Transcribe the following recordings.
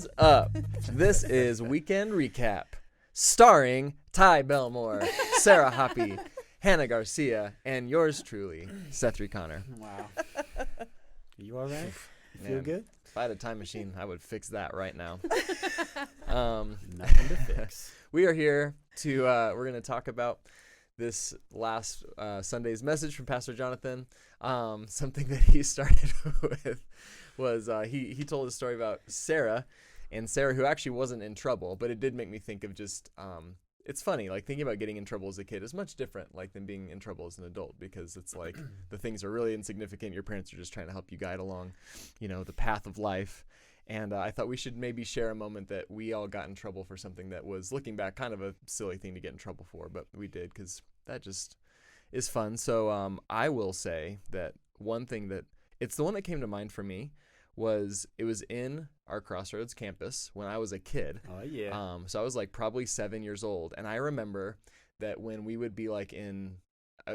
is up? This is Weekend Recap, starring Ty Belmore, Sarah Hoppy, Hannah Garcia, and yours truly, Seth Connor. Wow. You all right? You feel good? If I had a time machine, I would fix that right now. Nothing to fix. We are here to, we're going to talk about this last Sunday's message from Pastor Jonathan. Something that he started with was he told a story about Sarah, who actually wasn't in trouble, but it did make me think of just it's funny, like thinking about getting in trouble as a kid is much different like than being in trouble as an adult, because it's like the things are really insignificant. Your parents are just trying to help you guide along, the path of life. And I thought we should maybe share a moment that we all got in trouble for something that was, looking back, kind of a silly thing to get in trouble for, but we did because that just is fun. So I will say that one thing that, it's the one that came to mind for me, was it was in our Crossroads campus when I was a kid. Oh, yeah. So I was like probably 7 years old. And I remember that when we would be like in,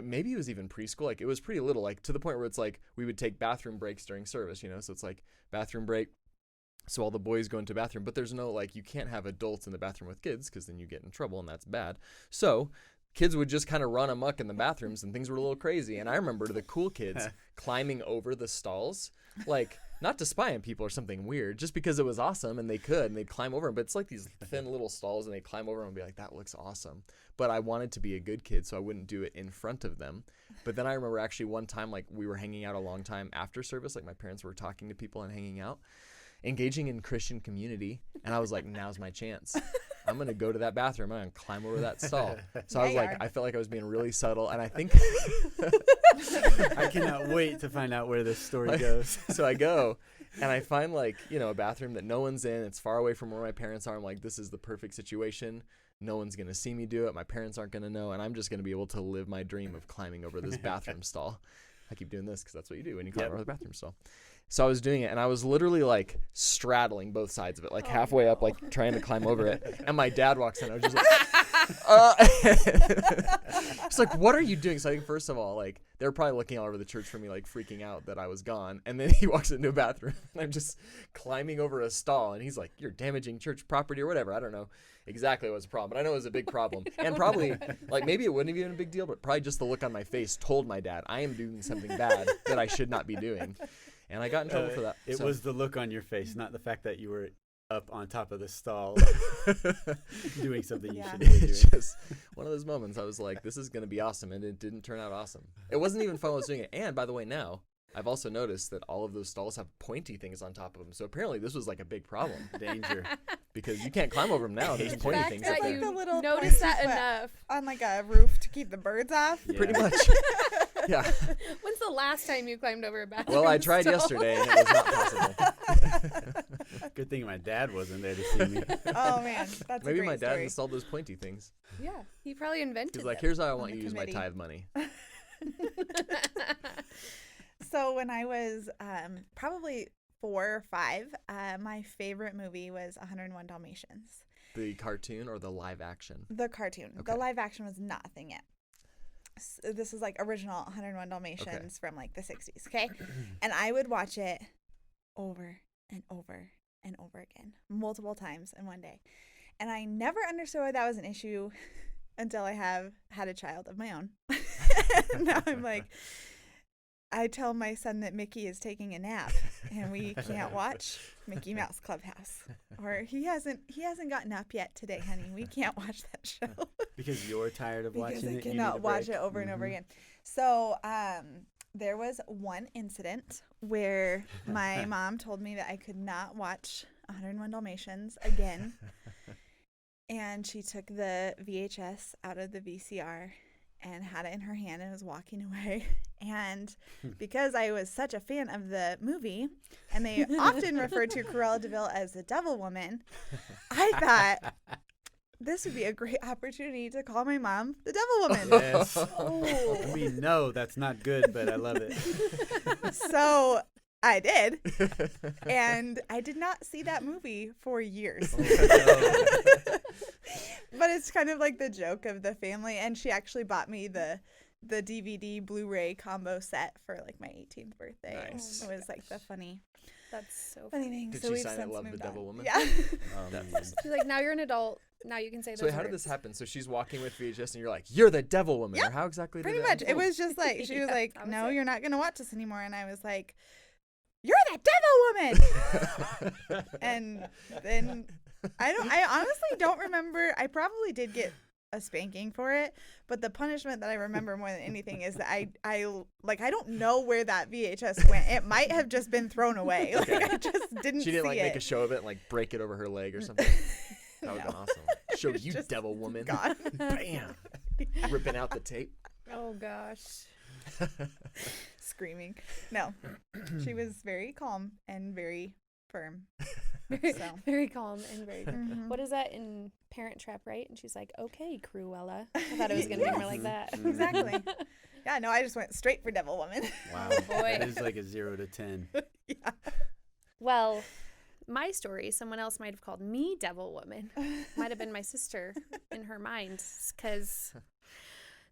maybe it was even preschool, like it was pretty little, like to the point where it's like we would take bathroom breaks during service, so it's like bathroom break. So all the boys go into the bathroom, but there's no, like, you can't have adults in the bathroom with kids because then you get in trouble and that's bad. So kids would just kind of run amok in the bathrooms and things were a little crazy. And I remember the cool kids climbing over the stalls, like not to spy on people or something weird, just because it was awesome and they could, and they'd climb over them. But it's like these thin little stalls and they'd climb over them and be like, that looks awesome. But I wanted to be a good kid, so I wouldn't do it in front of them. But then I remember actually one time, like we were hanging out a long time after service, like my parents were talking to people and hanging out, engaging in Christian community, and I was like, now's my chance. I'm going to go to that bathroom. I'm going to climb over that stall. So I was like, I felt like I was being really subtle, and I think I cannot wait to find out where this story goes. So I go, and I find like, a bathroom that no one's in. It's far away from where my parents are. I'm like, this is the perfect situation. No one's going to see me do it. My parents aren't going to know, and I'm just going to be able to live my dream of climbing over this bathroom stall. I keep doing this because that's what you do when you climb over the bathroom stall. So I was doing it, and I was literally like straddling both sides of it, like halfway up, like trying to climb over it. And my dad walks in. I was just like, it's like, what are you doing? So I think first of all, like they were probably looking all over the church for me, like freaking out that I was gone. And then he walks into a bathroom, and I'm just climbing over a stall, and he's like, "You're damaging church property or whatever." I don't know exactly what was the problem, but I know it was a big problem. And probably, like, maybe it wouldn't have been a big deal, but probably just the look on my face told my dad I am doing something bad that I should not be doing. And I got in trouble for that. It was the look on your face, not the fact that you were up on top of the stall doing something you shouldn't be doing. It's just one of those moments I was like, this is going to be awesome, and it didn't turn out awesome. It wasn't even fun while I was doing it. And by the way, now I've also noticed that all of those stalls have pointy things on top of them. So apparently this was like a big problem. Danger. Because you can't climb over them now. There's pointy things up there. You the little notice that enough on like a roof to keep the birds off. Yeah. Pretty much. Yeah. When's the last time you climbed over a bathroom? Well, I tried yesterday, and it was not possible. Good thing my dad wasn't there to see me. Oh man, that's Maybe a great my dad story. installed those pointy things. Yeah, he probably invented He's like, them. here's how I want the you to use my committee. tithe money. So when I was probably 4 or 5, my favorite movie was 101 Dalmatians. The cartoon or the live action? The cartoon. Okay. The live action was not a thing yet. So this is like original 101 Dalmatians from like the 60s, okay? And I would watch it over and over and over again, multiple times in one day. And I never understood why that was an issue until I had a child of my own. Now I'm like, I tell my son that Mickey is taking a nap and we can't watch Mickey Mouse Clubhouse, or he hasn't gotten up yet today, honey. We can't watch that show. Because you're tired of watching Because it. I cannot watch it over and over again. So there was one incident where my mom told me that I could not watch 101 Dalmatians again. And she took the VHS out of the VCR and had it in her hand and was walking away. And because I was such a fan of the movie, and they often referred to Cruella de Vil as the Devil Woman, I thought this would be a great opportunity to call my mom the Devil Woman. Yes. Oh. I mean, no, that's not good, but I love it. So I did. And I did not see that movie for years. But it's kind of like the joke of the family. And she actually bought me the DVD Blu-ray combo set for like my 18th birthday. Nice. It was like the funny That's so funny funny. thing. Did So she we've sign it since Love the moved Devil on. Woman? Yeah. Oh, That man. She's like, now you're an adult. Now you can say So those how did words. this happen? So she's walking with VHS, and you're like, "You're the devil woman," or how exactly? Pretty did much. It unfold? was just like, she was Yeah, like, that was no, it. you're not going to watch this anymore. And I was like, you're that devil woman. And then I honestly don't remember. I probably did get a spanking for it, but the punishment that I remember more than anything is that I don't know where that VHS went. It might have just been thrown away. Like, Okay. I just didn't She didn't see like it. make a show of it and like break it over her leg or something. That would have been awesome. Show was you, just devil woman. gone. Bam. Ripping out the tape. Oh gosh. Screaming. No, she was very calm and very firm. Very, So. very calm and very. Mhm. What is that in Parent Trap, right? And she's like, "Okay, Cruella." I thought it was gonna be more like that. Mhm. Exactly. Yeah, no, I just went straight for devil woman. Wow. boy. That is like a 0 to 10. Yeah. Well, my story, someone else might have called me Devil Woman. Might have been my sister in her mind.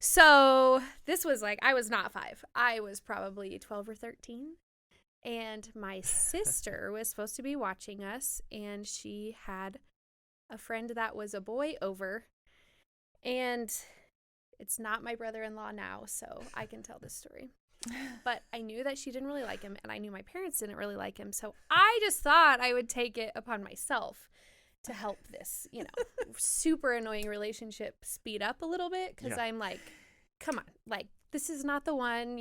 So this was like, I was not 5. I was probably 12 or 13. And my sister was supposed to be watching us. And she had a friend that was a boy over. And it's not my brother-in-law now, so I can tell this story. But I knew that she didn't really like him, and I knew my parents didn't really like him. So I just thought I would take it upon myself to help this, super annoying relationship speed up a little bit. Because Yeah. I'm like, come on, like, this is not the one.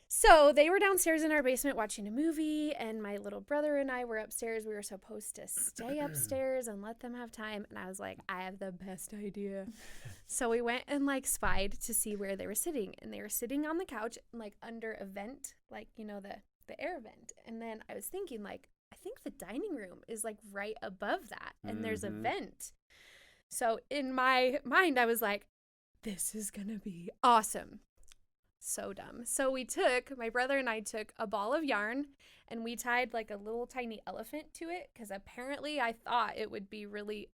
So they were downstairs in our basement watching a movie, and my little brother and I were upstairs. We were supposed to stay upstairs and let them have time. And I was like, I have the best idea. So we went and like spied to see where they were sitting. And they were sitting on the couch, like under a vent, like, the air vent. And then I was thinking, like, I think the dining room is like right above that. And there's a Mhm. vent. So in my mind, I was like, this is going to be awesome. So dumb. So my brother and I took a ball of yarn and we tied like a little tiny elephant to it because apparently I thought it would be really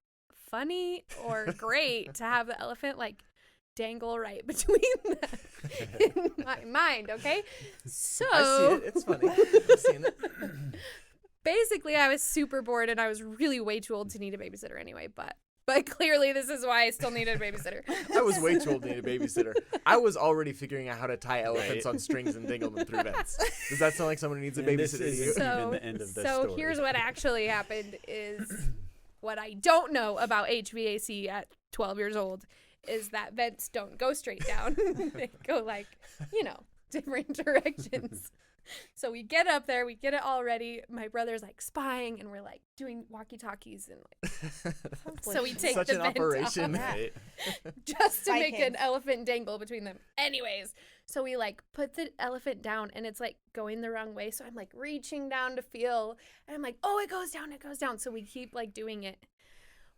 funny or great to have the elephant like dangle right between them in my mind, okay? So I see it. It's funny. I've seen it. basically I was super bored and I was really way too old to need a babysitter anyway, but clearly this is why I still needed a babysitter. I was way too old to need a babysitter. I was already figuring out how to tie elephants on strings and dangle them through vents. Does that sound like someone who needs a And this babysitter to is you? even the end of the So story. here's what actually happened is what I don't know about HVAC at 12 years old is that vents don't go straight down. They go like, different directions. So we get up there, we get it all ready. My brother's like spying and we're like doing walkie-talkies and like so we take Such the an vent operation. off Right? just to Spy make kids. an elephant dangle between them. Anyways, so we like put the elephant down and it's like going the wrong way. So I'm like reaching down to feel and I'm like, oh, it goes down, it goes down. So we keep like doing it.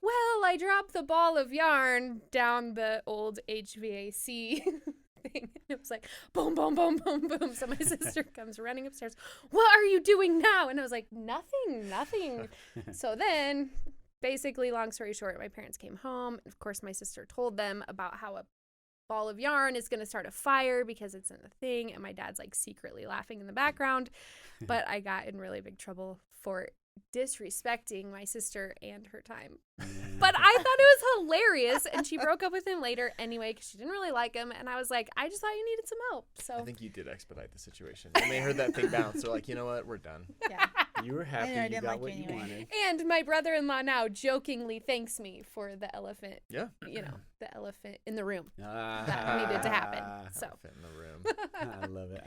Well, I dropped the ball of yarn down the old HVAC thing. It was like boom, boom, boom, boom, boom. So my sister comes running upstairs. What are you doing now? And I was like, nothing. So then basically, long story short, my parents came home. Of course, my sister told them about how a ball of yarn is going to start a fire because it's in the thing. And my dad's like secretly laughing in the background. But I got in really big trouble for disrespecting my sister and her time. But I thought it was hilarious. And she broke up with him later anyway because she didn't really like him. And I was like, I just thought you needed some help. I So think you did expedite the situation. And they heard that thing bounce. They're like, you know what? We're done. Yeah. You were I happy didn't you got like what you you anyway. wanted. and my brother-in-law now jokingly thanks me for the elephant, Yeah. the elephant in the room. That That needed to happen. So Elephant in the room.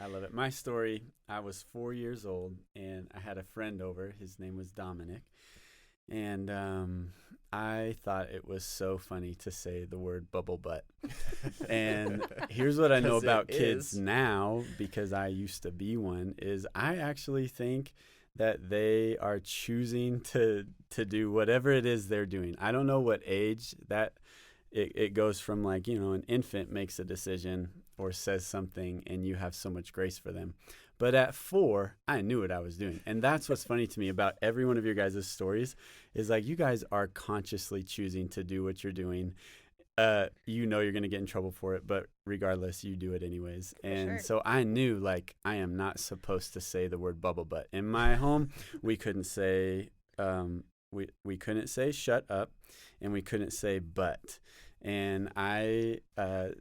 I love it. My story, I was 4 years old and I had a friend over. His name was Dominic. And I thought it was so funny to say the word bubble butt. And here's what I know 'Cause it about kids is. now, because I used to be one, is I actually think that they are choosing to do whatever it is they're doing. I don't know what age that it goes from, like, an infant makes a decision or says something and you have so much grace for them. But at 4, I knew what I was doing. And that's what's funny to me about every one of your guys' stories is, like, you guys are consciously choosing to do what you're doing. you know you're going to get in trouble for it, but regardless, you do it anyways. And sure. so I knew, like, I am not supposed to say the word bubble butt. In my home, we couldn't say we couldn't say shut up, and we couldn't say but. And I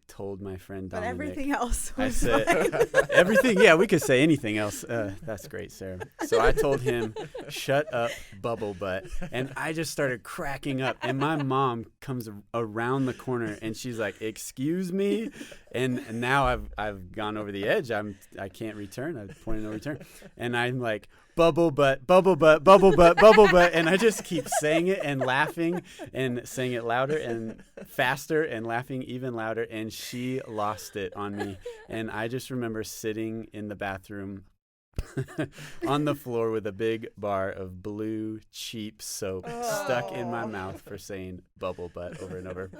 told my friend But Dominic. everything else I was said fine. everything. Yeah, we could say anything else. That's great, Sarah. So I told him, "Shut up, bubble butt," and I just started cracking up. And my mom comes around the corner, and she's like, "Excuse me," and now I've gone over the edge. I can't return. I've pointed no return, and I'm like, bubble butt, bubble butt, bubble butt, bubble butt, and I just keep saying it and laughing and saying it louder and faster and laughing even louder, and she lost it on me. And I just remember sitting in the bathroom on the floor with a big bar of blue cheap soap stuck in my mouth for saying bubble butt over and over.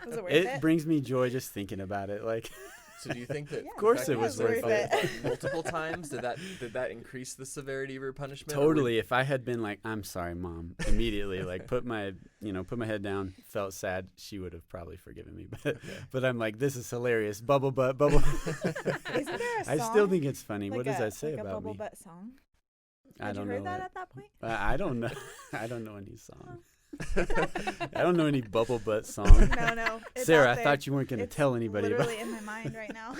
Was it worth It it? brings me joy just thinking about it. Like, So do you think that? Yeah, Of course the it was fact worth that you it. did multiple times? Did that increase the severity of your punishment? totally. If I had been like, "I'm sorry, Mom," immediately, like put my head down, felt sad, she would have probably forgiven me. But I'm like, this is hilarious. Bubble butt, bubble. Isn't there a song? I still think it's funny. like What does a- that say like a about bubble me? butt song? I Had don't you heard know. that at that point? I don't know. I don't know any song. I don't know any bubble butt song. No. It's Sarah, out I there. thought you weren't going to It's tell anybody about literally in my mind right now.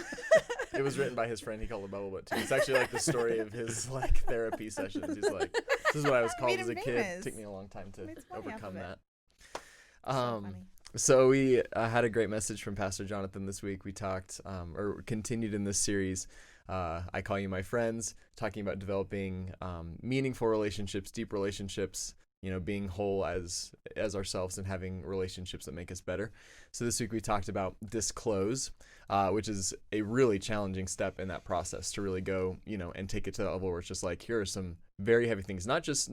It was written by his friend. He called it bubble butt too. It's actually like the story of his like therapy sessions. He's like, "This is what I was called Made as a him kid. famous. Took me a long time to Made some money off overcome of it. that." So funny. So we had a great message from Pastor Jonathan this week. We talked, or continued in this series, I Call You My Friends, talking about developing meaningful relationships, deep relationships, being whole as ourselves and having relationships that make us better. So this week we talked about Disclose, which is a really challenging step in that process to really go, and take it to that level where it's just like, here are some very heavy things, not just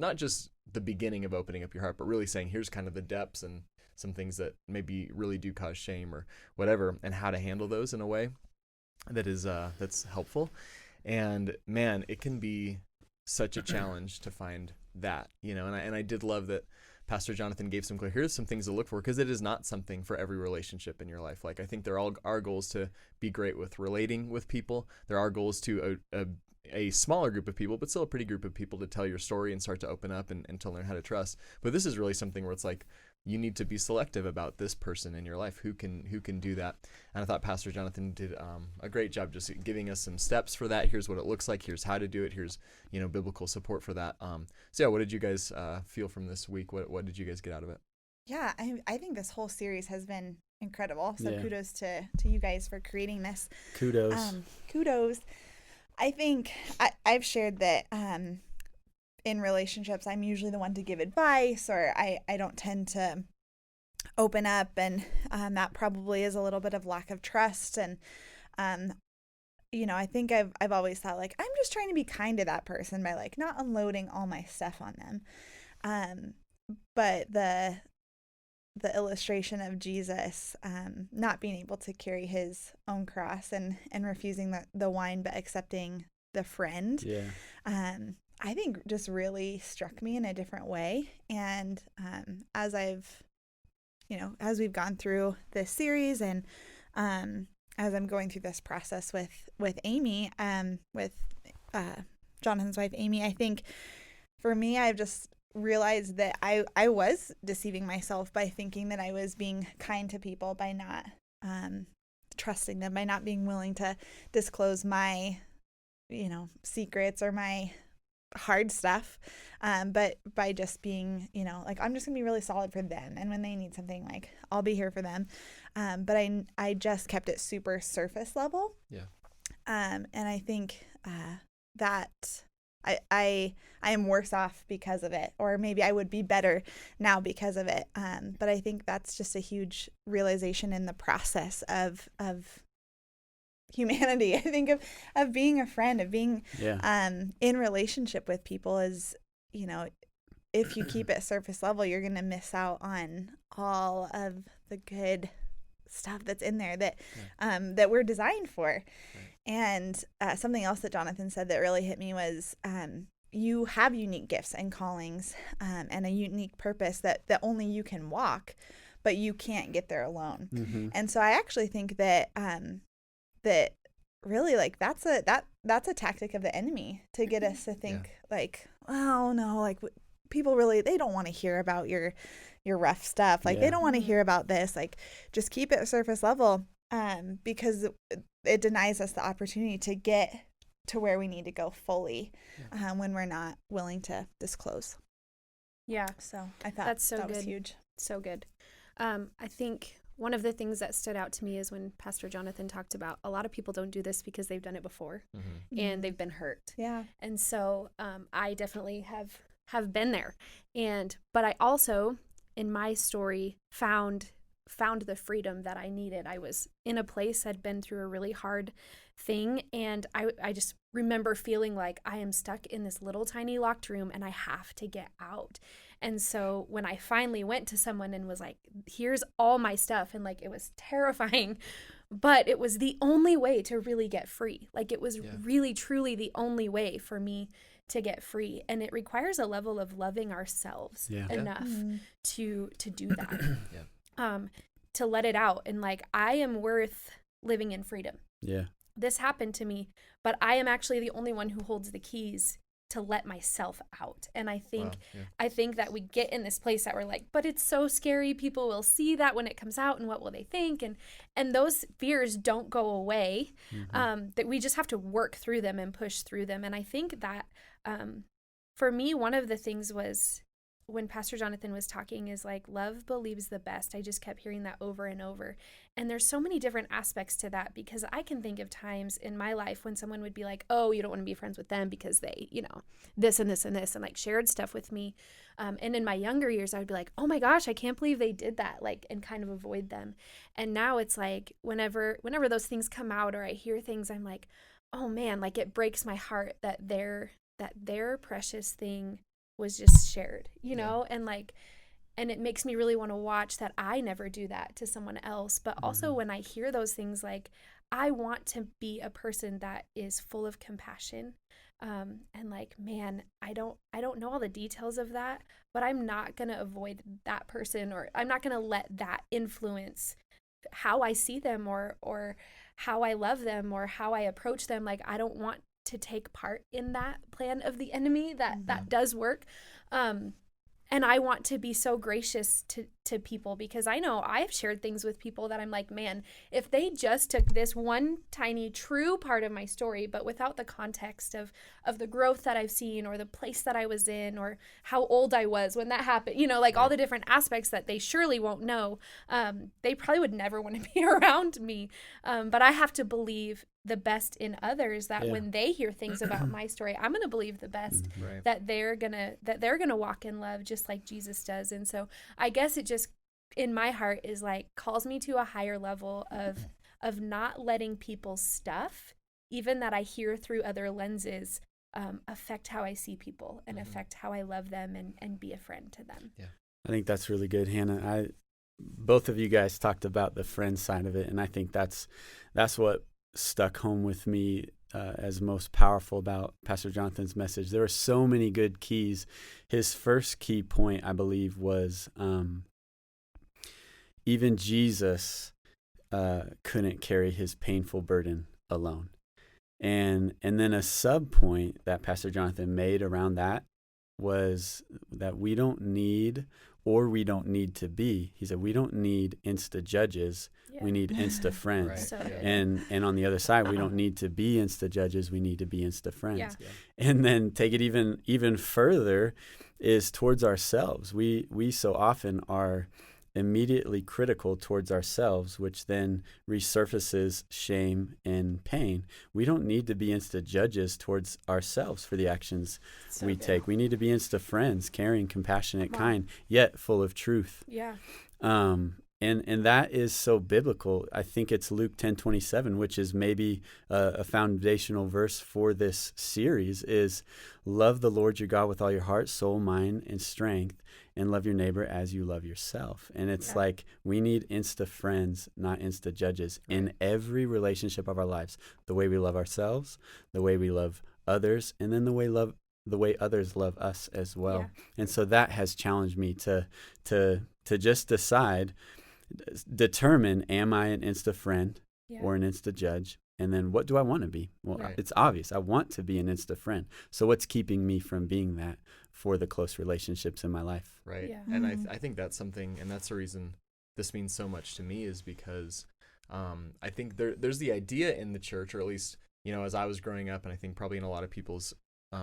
the beginning of opening up your heart, but really saying, here's kind of the depths and some things that maybe really do cause shame or whatever, and how to handle those in a way that is that's helpful. And man, it can be such a challenge to find that, and I did love that Pastor Jonathan gave some clear, here's some things to look for, because it is not something for every relationship in your life. Like, I think there are goals to be great with relating with people. There are goals to a smaller group of people, but still a pretty group of people, to tell your story and start to open up and to learn how to trust. But this is really something where it's like, you need to be selective about this person in your life who can do that. And I thought Pastor Jonathan did a great job just giving us some steps for that. Here's what it looks like. Here's how to do it. Here's biblical support for that. So yeah, what did you guys feel from this week? What did you guys get out of it? Yeah, I think this whole series has been incredible. So Yeah. kudos to you guys for creating this. Kudos. Kudos. I think I've shared that in relationships, I'm usually the one to give advice, or I don't tend to open up, and that probably is a little bit of lack of trust. And I think I've always thought, like, I'm just trying to be kind to that person by like not unloading all my stuff on them. But the illustration of Jesus not being able to carry his own cross and refusing the wine but accepting the friend, Yeah. I think just really struck me in a different way. And as we've gone through this series, and as I'm going through this process with Amy, with Jonathan's wife Amy, I think for me, I've just realized that I was deceiving myself by thinking that I was being kind to people by not trusting them, by not being willing to disclose my secrets or my hard stuff, but by just being like, I'm just gonna be really solid for them, and when they need something, like, I'll be here for them. But I just kept it super surface level. Yeah. And I think that I am worse off because of it, or maybe I would be better now because of it. But I think that's just a huge realization in the process of humanity. I think of being a friend, of being in relationship with people is, if you keep it surface level, you're going to miss out on all of the good stuff that's in there that we're designed for. Right. And something else that Jonathan said that really hit me was, you have unique gifts and callings, and a unique purpose that only you can walk. but you can't get there alone. Mm-hmm. And so I actually think that that really, like, that's a tactic of the enemy to get us to think like, oh no, like people really, they don't want to hear about your rough stuff. Like they don't want to hear about this. Like just keep it surface level, because it denies us the opportunity to get to where we need to go fully, when we're not willing to disclose. Yeah. So I thought that's so that good. was huge. So good. I think one of the things that stood out to me is when Pastor Jonathan talked about a lot of people don't do this because they've done it before and they've been hurt. Yeah. And so I definitely have been there. But I also, in my story, found the freedom that I needed. I was in a place, I'd been through a really hard thing, and I just remember feeling like I am stuck in this little tiny locked room and I have to get out. And so when I finally went to someone and was like, here's all my stuff, and like it was terrifying, but it was the only way to really get free. Like it was really truly the only way for me to get free. And it requires a level of loving ourselves enough to do that. To let it out, and like I am worth living in freedom. Yeah. This happened to me, but I am actually the only one who holds the keys to let myself out. And I think that we get in this place that we're like, but it's so scary. People will see that when it comes out, and what will they think? And those fears don't go away. That we just have to work through them and push through them. And I think that for me, one of the things was when Pastor Jonathan was talking is like, love believes the best. I just kept hearing that over and over. And there's so many different aspects to that, because I can think of times in my life when someone would be like, oh, you don't want to be friends with them because they, this and this and this, and like shared stuff with me. And in my younger years, I would be like, oh my gosh, I can't believe they did that, like, and kind of avoid them. And now it's like, whenever those things come out or I hear things, I'm like, oh man, like it breaks my heart that their precious thing was just shared, and it makes me really want to watch that I never do that to someone else. But also when I hear those things, like I want to be a person that is full of compassion. And like, man, I don't know all the details of that, but I'm not going to avoid that person, or I'm not going to let that influence how I see them or how I love them or how I approach them. Like, I don't want to take part in that plan of the enemy that does work. And I want to be so gracious to people, because I know I've shared things with people that I'm like, man, if they just took this one tiny true part of my story, but without the context of the growth that I've seen, or the place that I was in, or how old I was when that happened, all the different aspects that they surely won't know, they probably would never want to be around me. But I have to believe the best in others, that when they hear things about my story, I'm going to believe the best, that they're going to walk in love just like Jesus does. And so I guess it just, in my heart, is like calls me to a higher level of not letting people's stuff, even that I hear through other lenses, affect how I see people and affect how I love them and be a friend to them. Yeah. I think that's really good, Hannah. Both of you guys talked about the friend side of it, and I think that's what stuck home with me as most powerful about Pastor Jonathan's message. There were so many good keys. His first key point, I believe, was even Jesus couldn't carry his painful burden alone. And then a sub point that Pastor Jonathan made around that was that we don't need to be. He said, we don't need insta judges. We need insta friends. Right. So good. And on the other side, we don't need to be insta judges. We need to be insta friends. Yeah. And then take it even further is towards ourselves. We so often are immediately critical towards ourselves, which then resurfaces shame and pain. We don't need to be insta judges towards ourselves for the actions we take. We need to be insta friends, caring, compassionate, kind, yet full of truth. Yeah. And that is so biblical. I think it's Luke 10:27, which is maybe a foundational verse for this series, is love the Lord your God with all your heart, soul, mind, and strength, and love your neighbor as you love yourself. And it's like we need insta friends, not insta judges, in every relationship of our lives. The way we love ourselves, the way we love others, and then the way the way others love us as well. Yeah. And so that has challenged me to just determine, am I an Insta friend Yeah. or an Insta judge? And then what do I want to be? Well, Right. it's obvious. I want to be an Insta friend. So what's keeping me from being that for the close relationships in my life? Right. Yeah. And I think that's something, and that's the reason this means so much to me, is because I think there's the idea in the church, or at least, as I was growing up, and I think probably in a lot of people's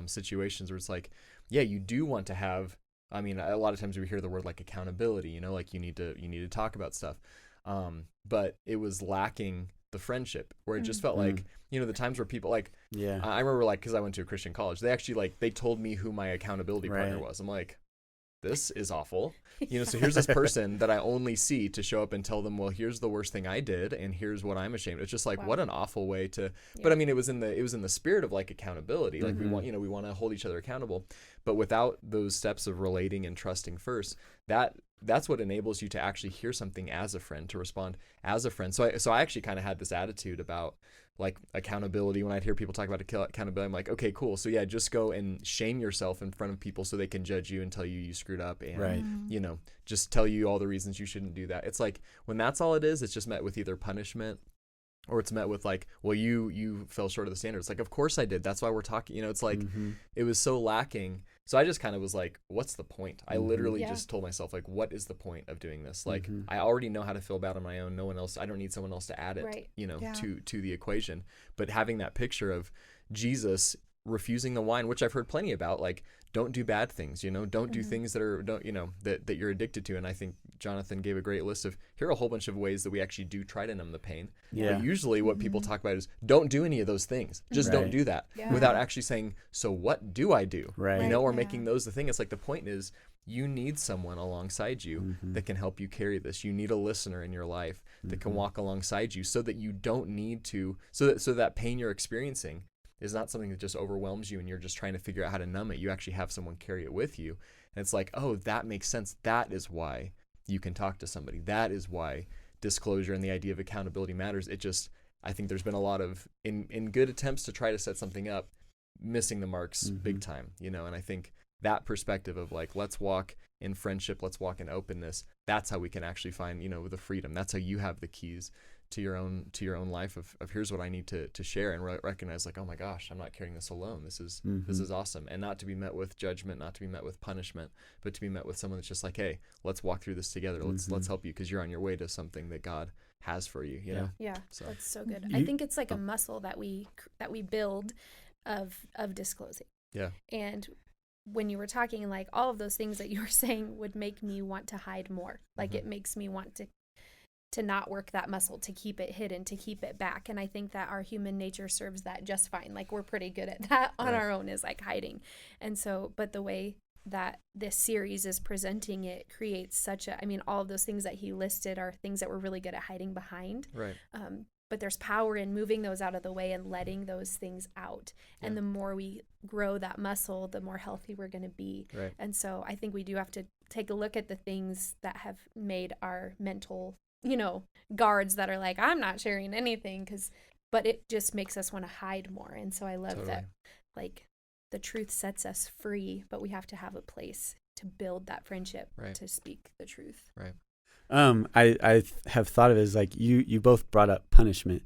situations, where it's like, yeah, you do want to have, I mean, a lot of times we hear the word like accountability, like you need to talk about stuff. But it was lacking the friendship, where it just felt like, the times where people like, Yeah. I remember like, cause I went to a Christian college, they actually they told me who my accountability partner Right. was. I'm like, this is awful. So here's this person that I only see to show up and tell them, well, here's the worst thing I did, and here's what I'm ashamed of. It's just like, Wow. what an awful way to, Yeah. but I mean, it was in the spirit of like accountability. Like we want to hold each other accountable, but without those steps of relating and trusting first, that's what enables you to actually hear something as a friend, to respond as a friend. So I actually kind of had this attitude about like accountability. When I'd hear people talk about accountability, I'm like, okay, cool. So yeah, just go and shame yourself in front of people so they can judge you and tell you screwed up, and Right. just tell you all the reasons you shouldn't do that. It's like, when that's all it is, it's just met with either punishment, or it's met with like, well, you fell short of the standards. Like, of course I did. That's why we're talking. It's like, it was so lacking. So I just kind of was like, what's the point? I literally Yeah. just told myself, like, what is the point of doing this? Like, I already know how to feel bad on my own. No one else. I don't need someone else to add it, Right. Yeah. to the equation. But having that picture of Jesus refusing the wine, which I've heard plenty about, like, don't do bad things, don't do things that are, that you're addicted to. And I think Jonathan gave a great list of, here are a whole bunch of ways that we actually do try to numb the pain. Yeah. But usually what people talk about is, don't do any of those things. Just don't Right. do that, Yeah. without actually saying, so what do I do? Right. Or Yeah. making those the thing. It's like, the point is, you need someone alongside you that can help you carry this. You need a listener in your life that can walk alongside you, so that you don't need to, so that pain you're experiencing is not something that just overwhelms you and you're just trying to figure out how to numb it. You actually have someone carry it with you. And it's like, oh, that makes sense. That is why you can talk to somebody. That is why disclosure and the idea of accountability matters. I think there's been a lot of, in good attempts to try to set something up, missing the marks big time, and I think that perspective of like, let's walk in friendship, let's walk in openness, that's how we can actually find, the freedom. That's how you have the keys to your own life of here's what I need to share, and recognize like, oh my gosh, I'm not carrying this alone. This is awesome. And not to be met with judgment, not to be met with punishment, but to be met with someone that's just like, hey, let's walk through this together. Let's help you, because you're on your way to something that God has for you, you know? Yeah, So- that's so good. I think it's like a muscle that we build of disclosing. Yeah. And when you were talking, like, all of those things that you were saying would make me want to hide more. Like, it makes me want to not work that muscle, to keep it hidden, to keep it back. And I think that our human nature serves that just fine. Like, we're pretty good at that on our own, is like hiding. And so, but the way that this series is presenting it creates all of those things that he listed are things that we're really good at hiding behind. Right. But there's power in moving those out of the way and letting those things out. And the more we grow that muscle, the more healthy we're going to be. Right. And so I think we do have to take a look at the things that have made our mental, guards that are like, I'm not sharing anything, but it just makes us want to hide more. And so I love that, like, the truth sets us free, but we have to have a place to build that friendship, to speak the truth. Right. I have thought of it as like, you both brought up punishment,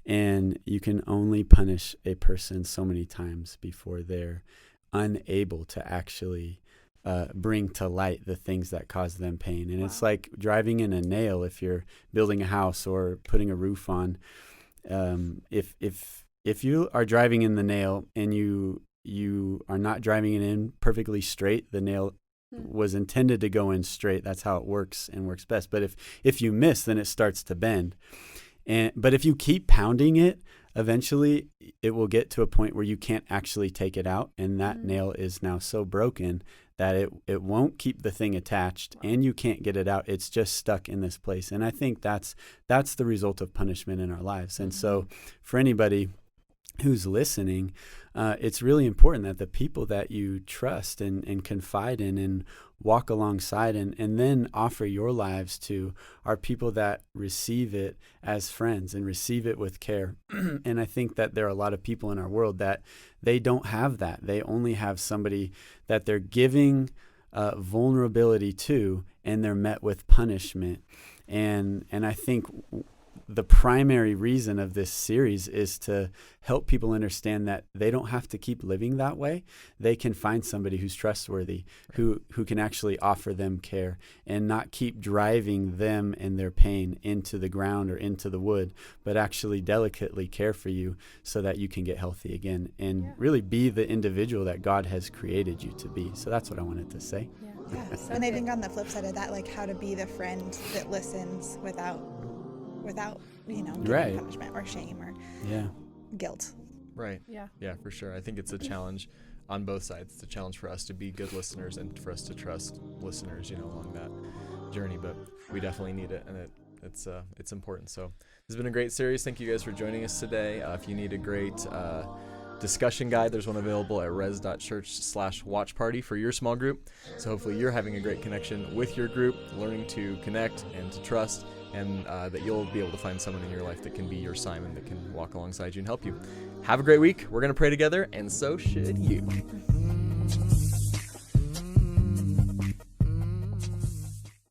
and you can only punish a person so many times before they're unable to actually bring to light the things that cause them pain. And it's like driving in a nail if you're building a house or putting a roof on. If you are driving in the nail and you are not driving it in perfectly straight, the nail was intended to go in straight. That's how it works and works best. But if you miss, then it starts to bend. But if you keep pounding it, eventually it will get to a point where you can't actually take it out, and that nail is now so broken that it won't keep the thing attached, and you can't get it out. It's just stuck in this place. And I think that's the result of punishment in our lives. And so for anybody who's listening, it's really important that the people that you trust and confide in and walk alongside and then offer your lives to are people that receive it as friends and receive it with care. And I think that there are a lot of people in our world that they don't have that. They only have somebody that they're giving vulnerability to, and they're met with punishment. And I think the primary reason of this series is to help people understand that they don't have to keep living that way. They can find somebody who's trustworthy, who can actually offer them care and not keep driving them and their pain into the ground or into the wood, but actually delicately care for you so that you can get healthy again and really be the individual that God has created you to be. So that's what I wanted to say. Yeah. And I think on the flip side of that, like how to be the friend that listens without giving punishment or shame or guilt. Right. Yeah. Yeah, for sure. I think it's a challenge on both sides. It's a challenge for us to be good listeners and for us to trust listeners, along that journey. But we definitely need it, and it's important. So this has been a great series. Thank you guys for joining us today. If you need a great discussion guide, there's one available at Rez.Church/watch party for your small group. So hopefully you're having a great connection with your group, learning to connect and to trust, and that you'll be able to find someone in your life that can be your Simon, that can walk alongside you and help you. Have a great week. We're going to pray together, and so should you.